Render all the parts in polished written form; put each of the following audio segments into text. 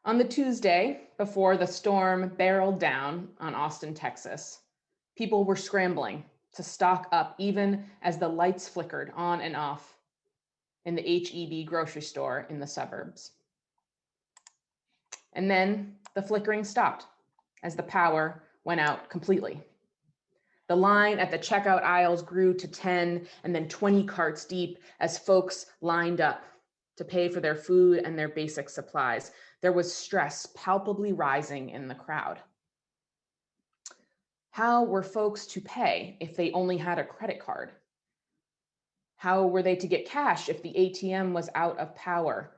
On the Tuesday before the storm barreled down on Austin, Texas, people were scrambling to stock up even as the lights flickered on and off in the H-E-B grocery store in the suburbs. And then the flickering stopped as the power went out completely. The line at the checkout aisles grew to 10 and then 20 carts deep as folks lined up to pay for their food and their basic supplies. There was stress palpably rising in the crowd. How were folks to pay if they only had a credit card? How were they to get cash if the ATM was out of power?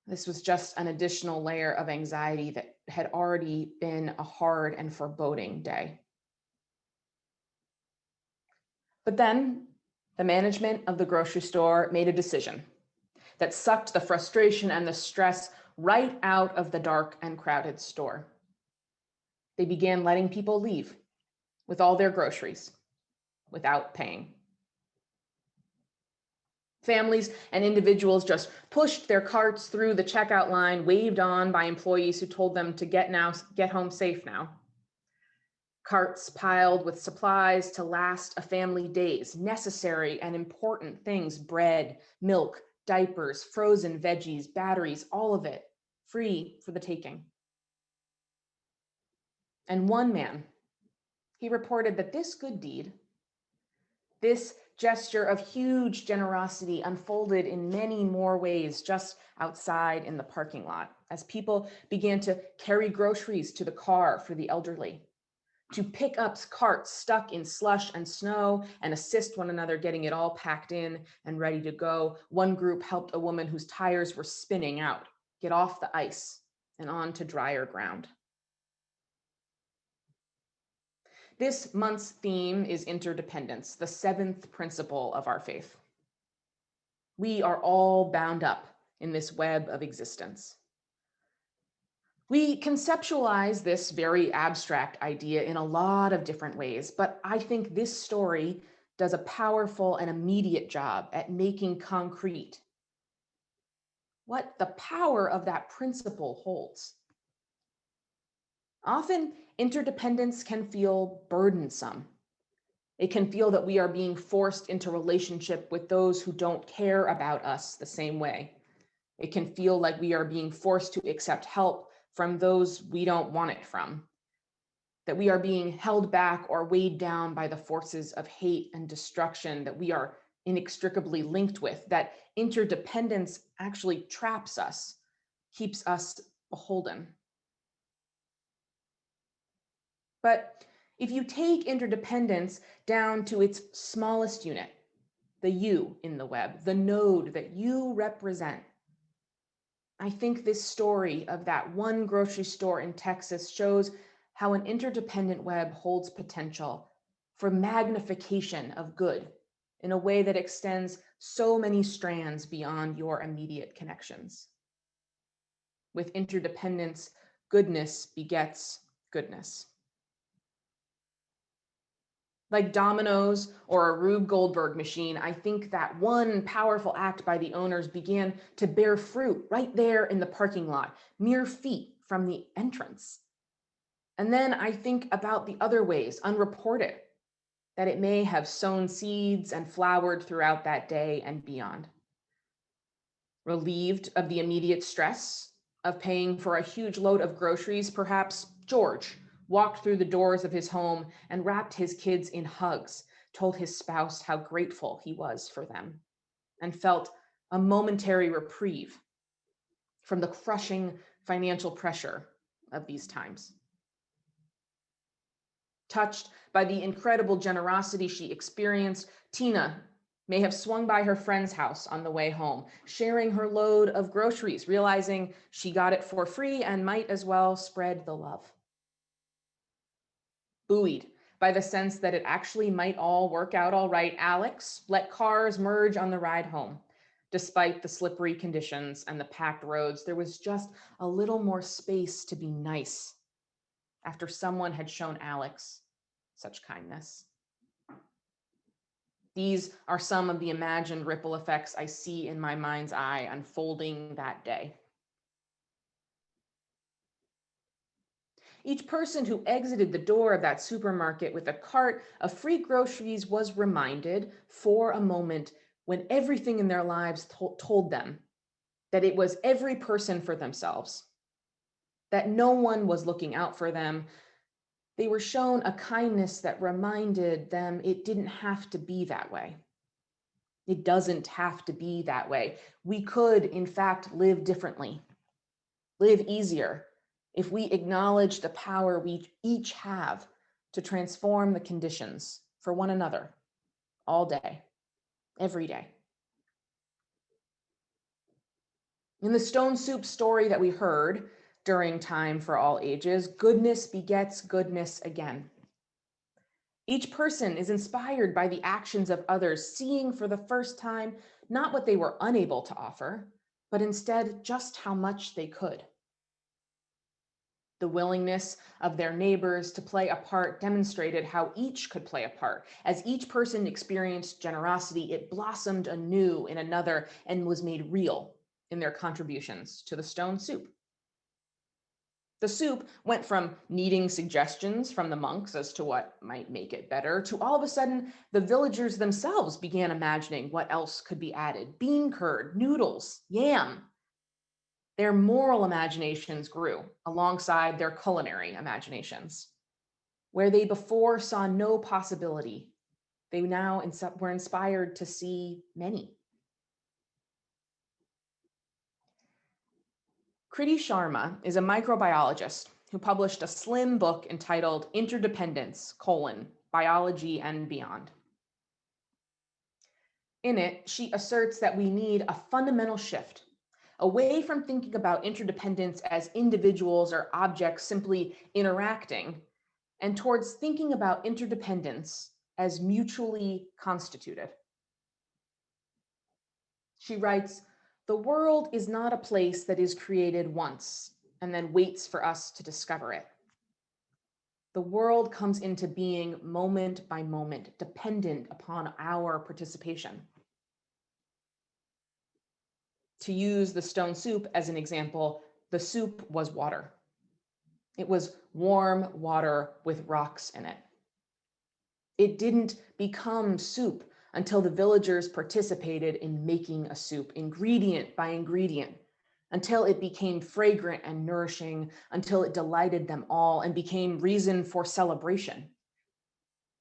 This was just an additional layer of anxiety that had already been a hard and foreboding day. But then the management of the grocery store made a decision that sucked the frustration and the stress right out of the dark and crowded store. They began letting people leave with all their groceries without paying. Families and individuals just pushed their carts through the checkout line, waved on by employees who told them to get home safe now. Carts piled with supplies to last a family days, necessary and important things, bread, milk, diapers, frozen veggies, batteries, all of it, free for the taking. And one man, he reported that this good deed, this gesture of huge generosity unfolded in many more ways just outside in the parking lot as people began to carry groceries to the car for the elderly, to pick up carts stuck in slush and snow and assist one another getting it all packed in and ready to go. One group helped a woman whose tires were spinning out get off the ice and onto drier ground. This month's theme is interdependence, the seventh principle of our faith. We are all bound up in this web of existence. We conceptualize this very abstract idea in a lot of different ways, but I think this story does a powerful and immediate job at making concrete what the power of that principle holds. Often, interdependence can feel burdensome. It can feel that we are being forced into relationship with those who don't care about us the same way. It can feel like we are being forced to accept help from those we don't want it from, that we are being held back or weighed down by the forces of hate and destruction that we are inextricably linked with, that interdependence actually traps us, keeps us beholden. But if you take interdependence down to its smallest unit, the you in the web, the node that you represent, I think this story of that one grocery store in Texas shows how an interdependent web holds potential for magnification of good in a way that extends so many strands beyond your immediate connections. With interdependence, goodness begets goodness. Like dominoes or a Rube Goldberg machine, I think that one powerful act by the owners began to bear fruit right there in the parking lot, mere feet from the entrance. And then I think about the other ways, unreported, that it may have sown seeds and flowered throughout that day and beyond. Relieved of the immediate stress of paying for a huge load of groceries, perhaps George walked through the doors of his home and wrapped his kids in hugs, told his spouse how grateful he was for them, and felt a momentary reprieve from the crushing financial pressure of these times. Touched by the incredible generosity she experienced, Tina may have swung by her friend's house on the way home, sharing her load of groceries, realizing she got it for free and might as well spread the love. Buoyed by the sense that it actually might all work out all right, Alex let cars merge on the ride home. Despite the slippery conditions and the packed roads, there was just a little more space to be nice after someone had shown Alex such kindness. These are some of the imagined ripple effects I see in my mind's eye unfolding that day. Each person who exited the door of that supermarket with a cart of free groceries was reminded for a moment, when everything in their lives told them that it was every person for themselves, that no one was looking out for them. They were shown a kindness that reminded them it didn't have to be that way. It doesn't have to be that way. We could, in fact, live differently, live easier, if we acknowledge the power we each have to transform the conditions for one another all day, every day. In the stone soup story that we heard during Time for All Ages, goodness begets goodness again. Each person is inspired by the actions of others, seeing for the first time not what they were unable to offer, but instead just how much they could. The willingness of their neighbors to play a part demonstrated how each could play a part. As each person experienced generosity, it blossomed anew in another and was made real in their contributions to the stone soup. The soup went from needing suggestions from the monks as to what might make it better to all of a sudden the villagers themselves began imagining what else could be added. Bean curd, noodles, yam. Their moral imaginations grew alongside their culinary imaginations. Where they before saw no possibility, they now were inspired to see many. Kriti Sharma is a microbiologist who published a slim book entitled Interdependence, Biology and Beyond. In it, she asserts that we need a fundamental shift away from thinking about interdependence as individuals or objects simply interacting, and towards thinking about interdependence as mutually constituted. She writes, "The world is not a place that is created once and then waits for us to discover it. The world comes into being moment by moment, dependent upon our participation." To use the stone soup as an example, the soup was water. It was warm water with rocks in it. It didn't become soup until the villagers participated in making a soup, ingredient by ingredient, until it became fragrant and nourishing, until it delighted them all and became reason for celebration.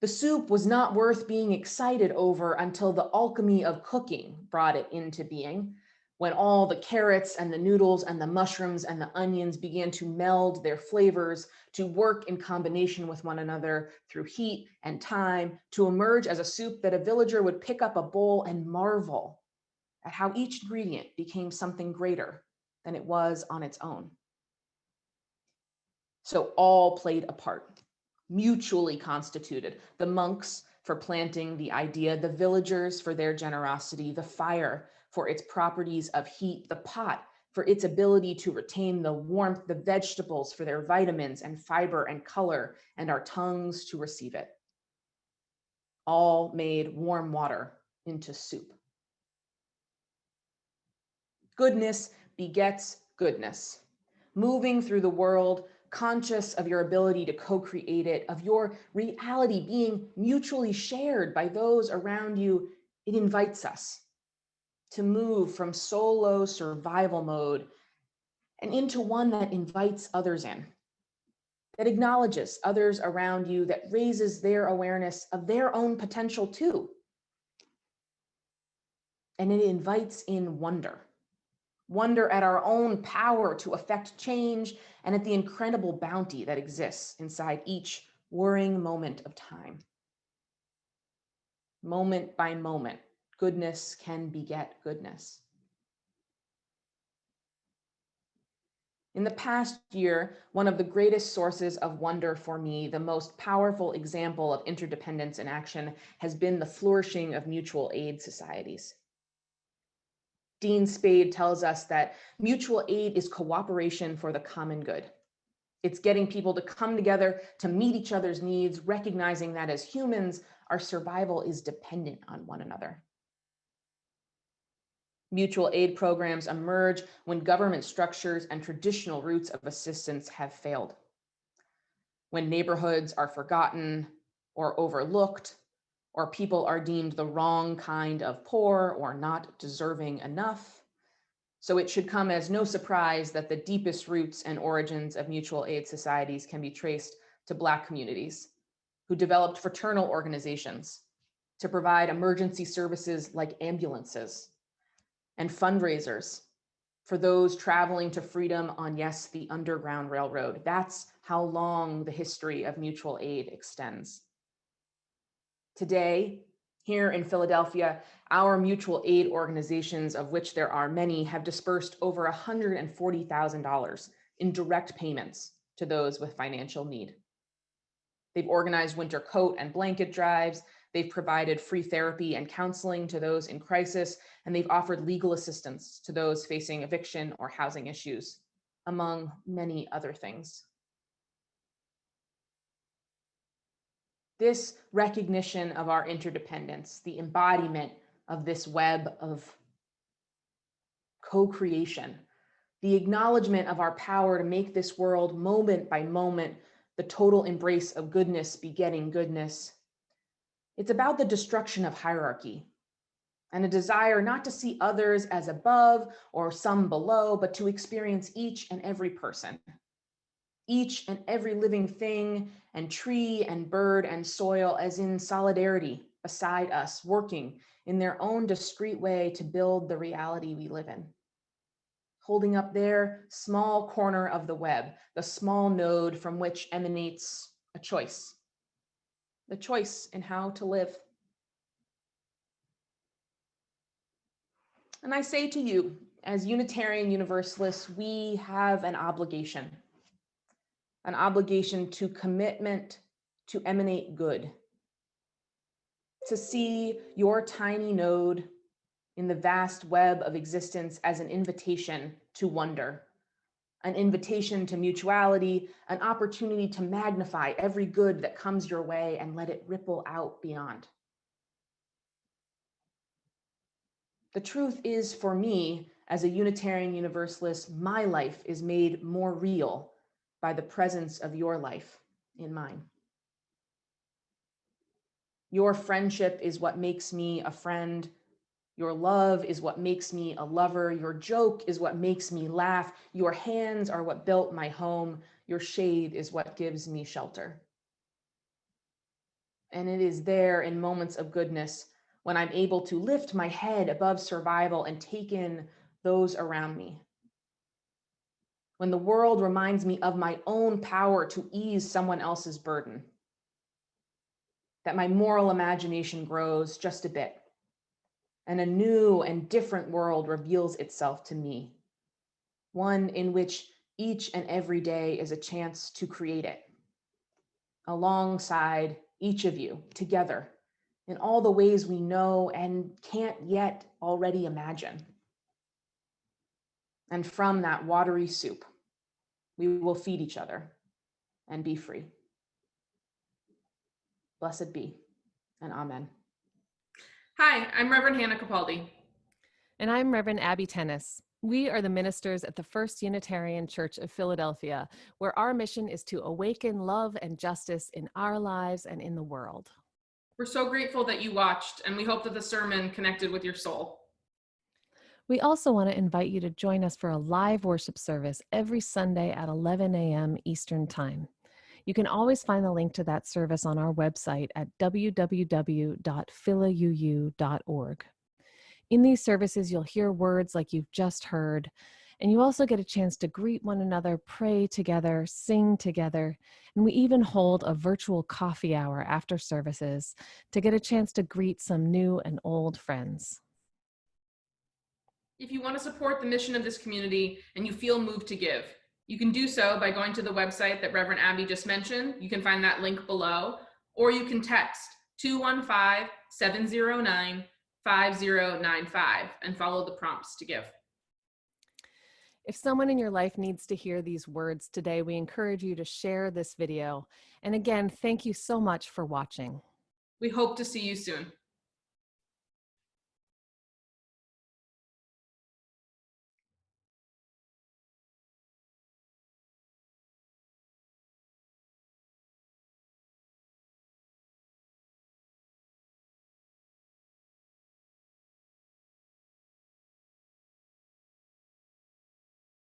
The soup was not worth being excited over until the alchemy of cooking brought it into being, when all the carrots and the noodles and the mushrooms and the onions began to meld their flavors, to work in combination with one another through heat and time, to emerge as a soup that a villager would pick up a bowl and marvel at how each ingredient became something greater than it was on its own. So all played a part, mutually constituted. The monks for planting the idea, the villagers for their generosity, the fire for its properties of heat, the pot for its ability to retain the warmth, the vegetables for their vitamins and fiber and color, and our tongues to receive it. All made warm water into soup. Goodness begets goodness. Moving through the world, conscious of your ability to co-create it, of your reality being mutually shared by those around you, it invites us to move from solo survival mode and into one that invites others in, that acknowledges others around you, that raises their awareness of their own potential too. And it invites in wonder at our own power to affect change and at the incredible bounty that exists inside each whirring moment of time. Moment by moment, goodness can beget goodness. In the past year, one of the greatest sources of wonder for me, the most powerful example of interdependence in action, has been the flourishing of mutual aid societies. Dean Spade tells us that mutual aid is cooperation for the common good. It's getting people to come together to meet each other's needs, recognizing that as humans, our survival is dependent on one another. Mutual aid programs emerge when government structures and traditional routes of assistance have failed. when neighborhoods are forgotten or overlooked, or people are deemed the wrong kind of poor or not deserving enough. So it should come as no surprise that the deepest roots and origins of mutual aid societies can be traced to Black communities who developed fraternal organizations to provide emergency services like ambulances and fundraisers for those traveling to freedom on, yes, the Underground Railroad. That's how long the history of mutual aid extends. Today, here in Philadelphia, our mutual aid organizations, of which there are many, have dispersed over $140,000 in direct payments to those with financial need. They've organized winter coat and blanket drives. They've provided free therapy and counseling to those in crisis, and they've offered legal assistance to those facing eviction or housing issues, among many other things. This recognition of our interdependence, the embodiment of this web of co-creation, the acknowledgement of our power to make this world moment by moment the total embrace of goodness begetting goodness. It's about the destruction of hierarchy and a desire not to see others as above or some below, but to experience each and every person, each and every living thing and tree and bird and soil as in solidarity beside us, working in their own discrete way to build the reality we live in. Holding up their small corner of the web, the small node from which emanates a choice, the choice in how to live. And I say to you, as Unitarian Universalists, we have an obligation to commitment to emanate good, to see your tiny node in the vast web of existence as an invitation to wonder, an invitation to mutuality, an opportunity to magnify every good that comes your way and let it ripple out beyond. The truth is, for me, as a Unitarian Universalist, my life is made more real by the presence of your life in mine. Your friendship is what makes me a friend. Your love is what makes me a lover. Your joke is what makes me laugh. Your hands are what built my home. Your shade is what gives me shelter. And it is there in moments of goodness when I'm able to lift my head above survival and take in those around me. When the world reminds me of my own power to ease someone else's burden, that my moral imagination grows just a bit, and a new and different world reveals itself to me, one in which each and every day is a chance to create it, alongside each of you, together, in all the ways we know and can't yet already imagine. And from that watery soup, we will feed each other and be free. Blessed be, and amen. Hi, I'm Reverend Hannah Capaldi. And I'm Reverend Abby Tennis. We are the ministers at the First Unitarian Church of Philadelphia, where our mission is to awaken love and justice in our lives and in the world. We're so grateful that you watched, and we hope that the sermon connected with your soul. We also want to invite you to join us for a live worship service every Sunday at 11 a.m. Eastern Time. You can always find the link to that service on our website at www.philauu.org. In these services, you'll hear words like you've just heard, and you also get a chance to greet one another, pray together, sing together, and we even hold a virtual coffee hour after services to get a chance to greet some new and old friends. If you want to support the mission of this community and you feel moved to give, you can do so by going to the website that Reverend Abby just mentioned. You can find that link below, or you can text 215-709-5095 and follow the prompts to give. If someone in your life needs to hear these words today, we encourage you to share this video. And again, thank you so much for watching. We hope to see you soon.